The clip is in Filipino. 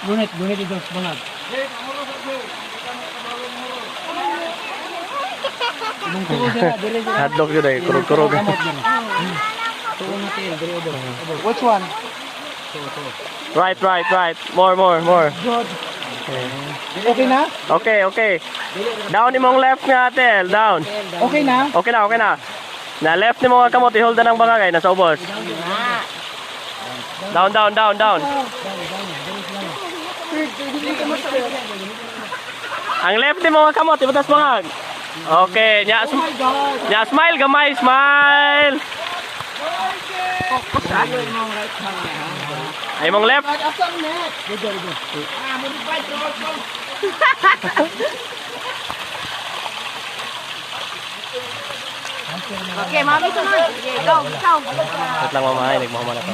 Gunit ito bangag. Ibang tulo dira, dire dira. Hadlok yun eh, kurog-kurog. Kamot din. Tulo na tail, dire do. Which one? Right. More. Good. Okay na? Okay. Down imong left nga atel, down. Okay na? Okay na. Na left ni mga kamot, i-hold na ng bangagay, nasa ubos. Down. Ang left ni mga kamot, ibatas bangag. Okay, nya smile gamay, smile. Ay mong left. Okay, mami sunod. Okay, go, ikaw. Wait lang mamahay, nagmahamala ka.